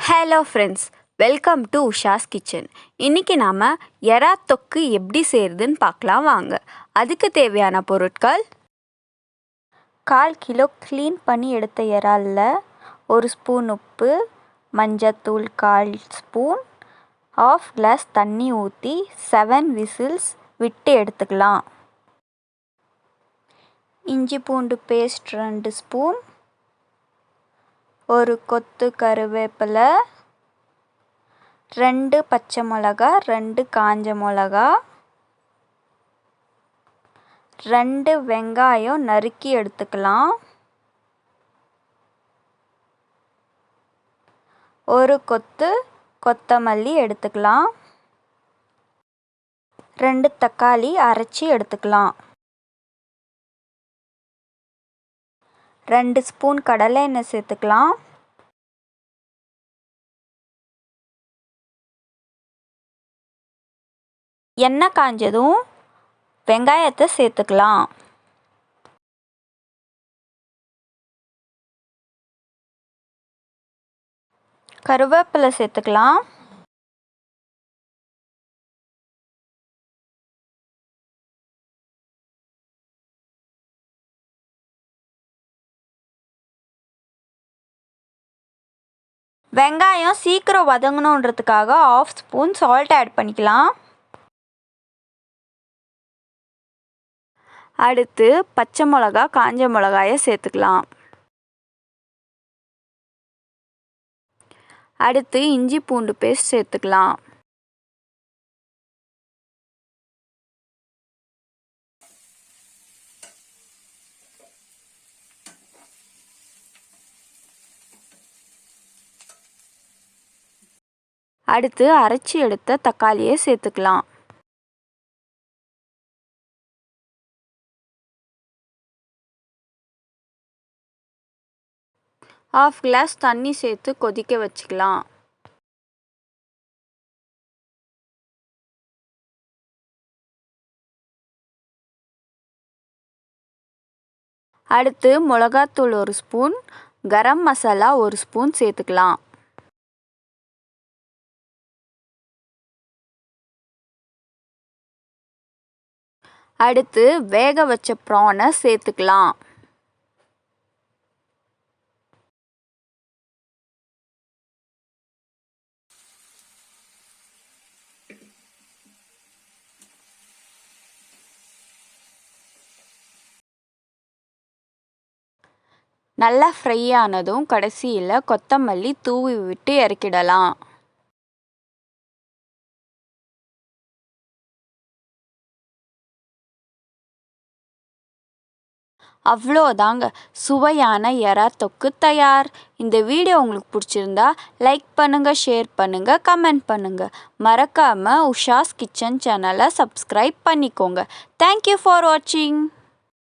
Hello friends, welcome to Usha's kitchen. இன்றைக்கி நாம் எறா தொக்கு எப்படி செய்கிறதுன்னு பார்க்கலாம் வாங்க. அதுக்கு தேவையான பொருட்கள்: 1/4 கிலோ க்ளீன் பண்ணி எடுத்த இறாலில் 1 ஸ்பூன் உப்பு, மஞ்சத்தூள் 1/4 ஸ்பூன், 1/2 கிளாஸ் தண்ணி ஊற்றி 7 விசில்ஸ் விட்டு எடுத்துக்கலாம். இஞ்சி பூண்டு பேஸ்ட் 2 ஸ்பூன், 1 கொத்து கருவேப்பிலை, 2 பச்சை மிளகா, 2 காஞ்ச மிளகா, 2 வெங்காயம் நறுக்கி எடுத்துக்கலாம், 1 கொத்து கொத்தமல்லி எடுத்துக்கலாம், 2 தக்காளி அரைச்சி எடுத்துக்கலாம், 2 ஸ்பூன் கடலை எண்ணெய் சேர்த்துக்கலாம், எண்ணெய் காஞ்சதும் வெங்காயத்தை சேர்த்துக்கலாம். கருவேப்பிலை சேர்த்துக்கலாம். வெங்காயம் சீக்கிரம் வதங்கணுன்றதுக்காக 1/2 ஸ்பூன் சால்ட் ஆட் பண்ணிக்கலாம். அடுத்து பச்சை மிளகா, காஞ்ச மிளகாயை சேர்த்துக்கலாம். அடுத்து இஞ்சி பூண்டு பேஸ்ட் சேர்த்துக்கலாம். அடுத்து அரைச்சி எடுத்த தக்காளியை சேர்த்துக்கலாம். ½ கிளாஸ் தண்ணி சேர்த்து கொதிக்க வச்சுக்கலாம். அடுத்து மிளகாத்தூள் 1 ஸ்பூன், கரம் மசாலா 1 ஸ்பூன் சேர்த்துக்கலாம். அடுத்து வேக வச்ச ப்ரானை சேர்த்துக்கலாம். நல்லா ஃப்ரை ஆனதும் கடைசியில் கொத்தமல்லி தூவி விட்டு இறக்கிடலாம். அவ்வளோதாங்க, சுவையான எறா தொக்கு தயார். இந்த வீடியோ உங்களுக்கு பிடிச்சிருந்தா லைக் பண்ணுங்கள், ஷேர் பண்ணுங்கள், கமெண்ட் பண்ணுங்கள். மறக்காமல் உஷாஸ் கிச்சன் சேனலை சப்ஸ்கிரைப் பண்ணிக்கோங்க. தேங்க்யூ ஃபார் வாட்சிங்.